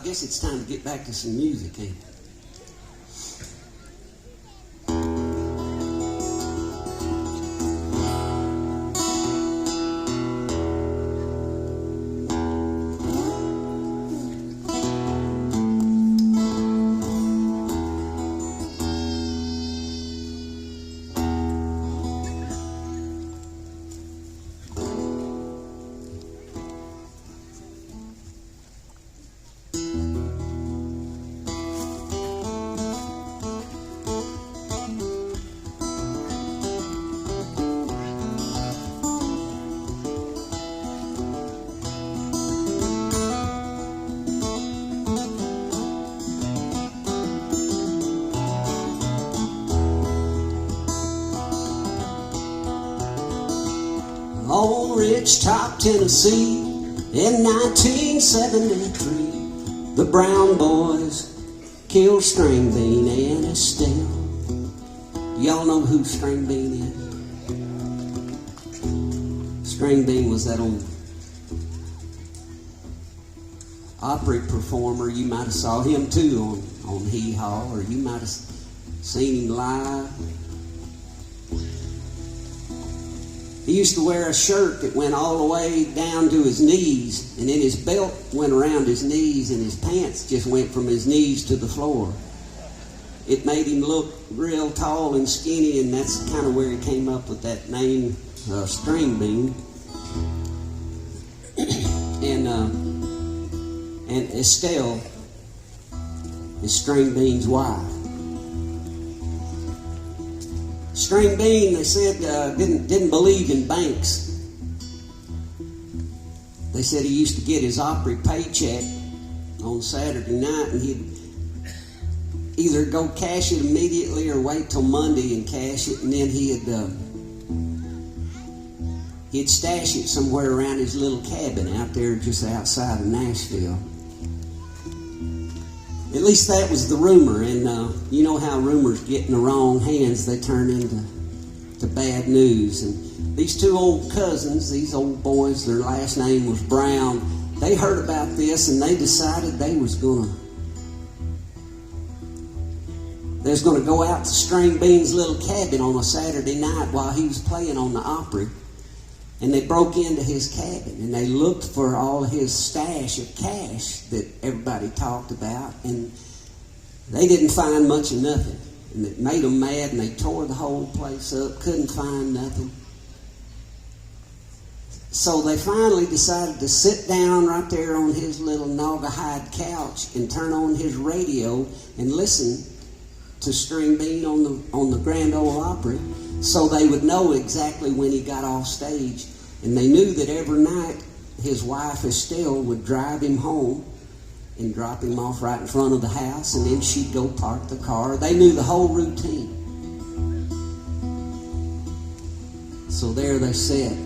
guess it's time to get back to some music, ain't it? On Rich Top, Tennessee, in 1973, the Brown Boys killed Stringbean and Estelle. Y'all know who Stringbean is? Stringbean was that old opera performer. You might have saw him too on Hee Haw, or you might have seen him live. He used to wear a shirt that went all the way down to his knees, and then his belt went around his knees, and his pants just went from his knees to the floor. It made him look real tall and skinny, and that's kind of where he came up with that name, Stringbean. And Estelle is Stringbean's wife. Stringbean, they said, didn't believe in banks. They said he used to get his Opry paycheck on Saturday night, and he'd either go cash it immediately or wait till Monday and cash it, and then he'd stash it somewhere around his little cabin out there just outside of Nashville. At least that was the rumor, and you know how rumors get in the wrong hands, they turn into bad news. And these two old cousins, these old boys, their last name was Brown, they heard about this and they decided they was gonna go out to Stringbean's little cabin on a Saturday night while he was playing on the Opry. And they broke into his cabin and they looked for all his stash of cash that everybody talked about, and they didn't find much of nothing. And it made them mad, and they tore the whole place up, couldn't find nothing. So they finally decided to sit down right there on his little naugahyde couch and turn on his radio and listen to Stringbean on the Grand Ole Opry, so they would know exactly when he got off stage. And they knew that every night his wife Estelle would drive him home and drop him off right in front of the house, and then she'd go park the car. They knew the whole routine. So there they sat.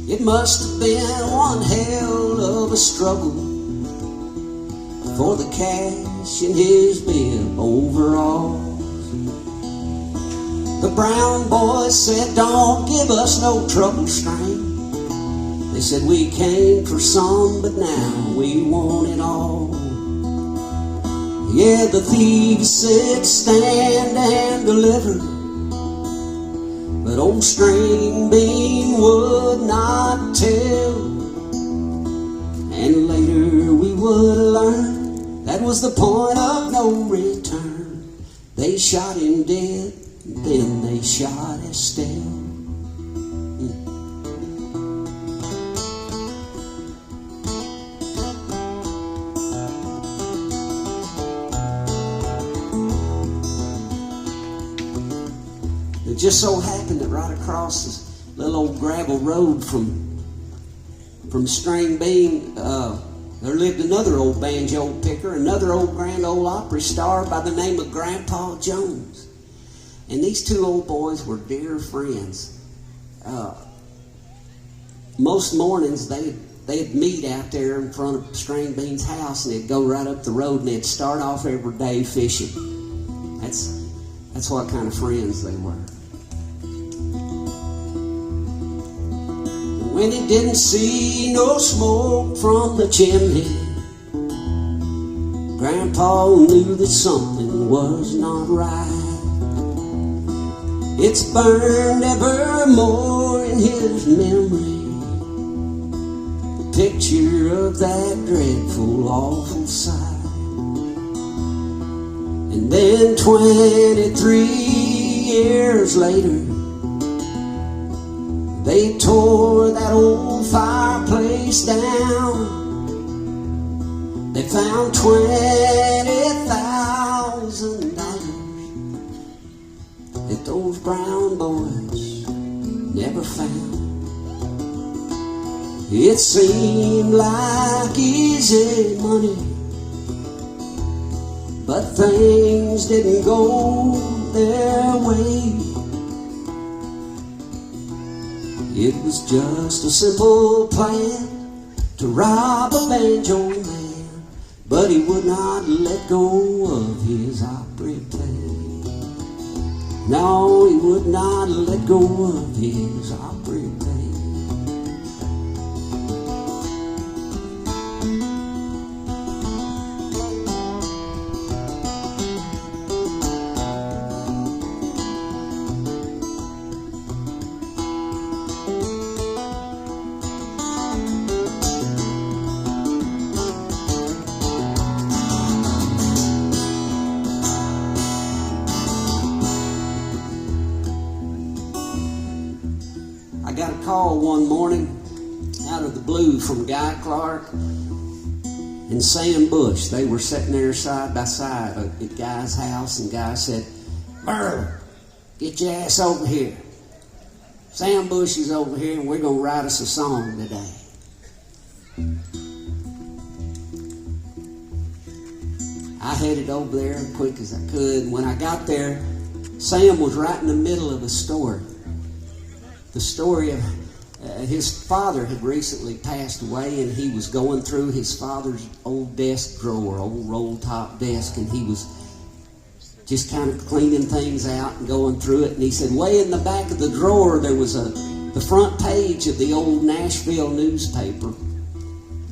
It must have been one hell of a struggle for the cash in his bib overalls. The Brown Boys said, "Don't give us no trouble, String." They said, "We came for some, but now we want it all." Yeah, the thieves said, "Stand and deliver," but old Stringbean would not tell. And later we would learn that was the point of no return. They shot him dead, then they shot Estelle. It just so happened that right across this little old gravel road from Stringbean, there lived another old banjo picker, another old Grand Ole Opry star by the name of Grandpa Jones. And these two old boys were dear friends. Most mornings they'd meet out there in front of Stringbean's house, and they'd go right up the road, and they'd start off every day fishing. That's what kind of friends they were. when he didn't see no smoke from the chimney. Grandpa knew that something was not right. It's burned evermore in his memory, the picture of that dreadful, awful sight. And then 23 years later, they tore that old fireplace down. They found $20,000 that those brown boys never found. It seemed like easy money, but things didn't go their way. It was just a simple plan to rob a banjo man, but he would not let go of his Opry plan. No, he would not let go of his Opry plan. I got a call one morning out of the blue from Guy Clark and Sam Bush. They were sitting there side by side at Guy's house, and Guy said, "Merle, get your ass over here. Sam Bush is over here, and we're going to write us a song today." I headed over there as quick as I could, and when I got there, Sam was right in the middle of a story. The story of his father had recently passed away, and he was going through his father's old desk drawer, old roll-top desk, and he was just kind of cleaning things out and going through it. And he said, way in the back of the drawer, there was the front page of the old Nashville newspaper,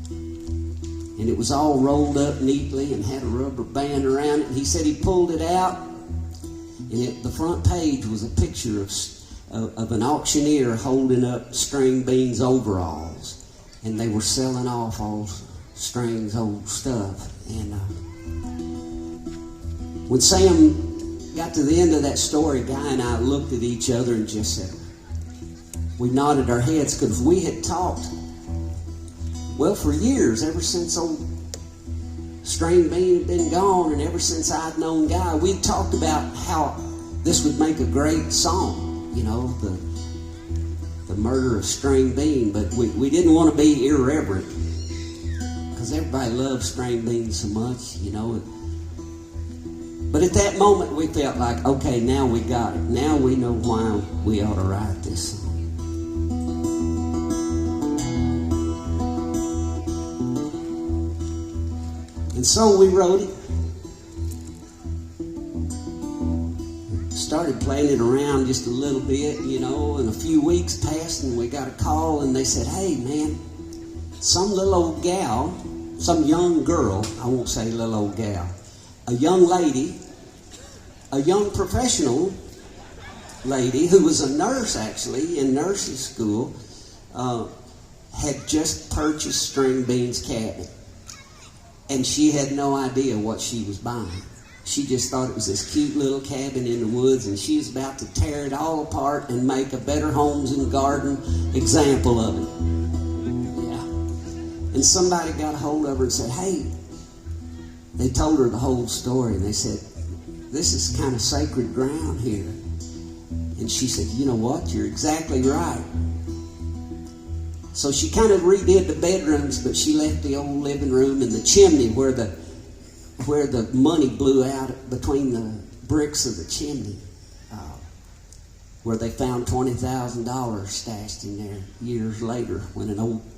and it was all rolled up neatly and had a rubber band around it. And he said he pulled it out, and the front page was a picture of an auctioneer holding up Stringbean's overalls, and they were selling off all String's old stuff. And when Sam got to the end of that story, Guy and I looked at each other and just said, we nodded our heads, because we had talked, well, for years, ever since old Stringbean had been gone, and ever since I'd known Guy, we'd talked about how this would make a great song. You know, the murder of Stringbean, but we didn't want to be irreverent, because everybody loves Stringbean so much, you know. But at that moment, we felt like, okay, now we got it. Now we know why we ought to write this song. And so we wrote it. Started playing it around just a little bit, you know, and a few weeks passed, and we got a call, and they said, hey, man, some little old gal, some young girl, I won't say little old gal, a young lady, a young professional lady who was a nurse, actually, in nursing school, had just purchased Stringbean's cabin, and she had no idea what she was buying. She just thought it was this cute little cabin in the woods, and she was about to tear it all apart and make a Better Homes and Garden example of it. Yeah. And somebody got a hold of her and said, hey, they told her the whole story, and they said, this is kind of sacred ground here. And she said, you know what, you're exactly right. So she kind of redid the bedrooms, but she left the old living room and the chimney where the money blew out between the bricks of the chimney, where they found $20,000 stashed in there years later when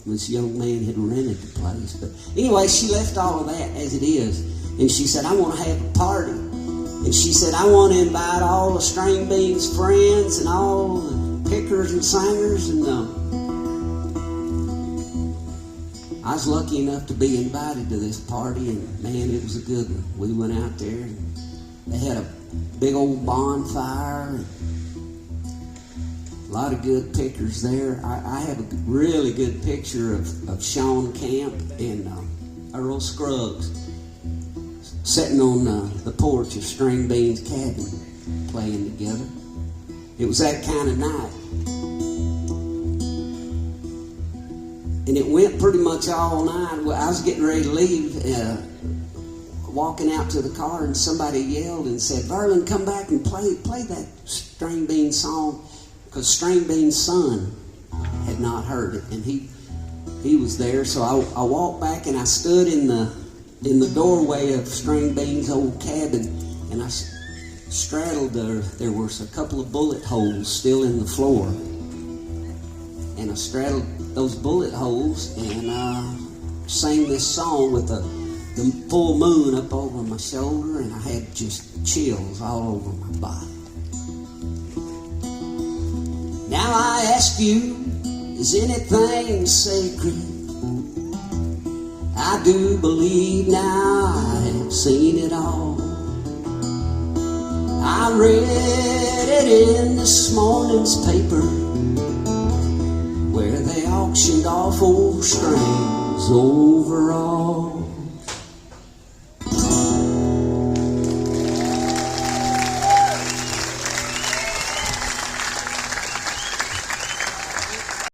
this young man had rented the place. But anyway, she left all of that as it is, and she said, I want to have a party. And she said, I want to invite all the Stringbean's friends and all the pickers and singers. And I was lucky enough to be invited to this party, and man, it was a good one. We went out there, and they had a big old bonfire, and a lot of good pictures there. I have a really good picture of Sean Camp and Earl Scruggs sitting on the porch of Stringbean's cabin playing together. It was that kind of night. And it went pretty much all night. I was getting ready to leave, walking out to the car, and somebody yelled and said, "Verlon, come back and play that Stringbean song," because Stringbean's son had not heard it, and he was there. So I walked back, and I stood in the doorway of Stringbean's old cabin, and I straddled there was a couple of bullet holes still in the floor, and I straddled those bullet holes and sang this song with the full moon up over my shoulder, and I had just chills all over my body. Now I ask you, is anything sacred? I do believe now I have seen it all. I read it in this morning's paper, where they auctioned off old strings overall.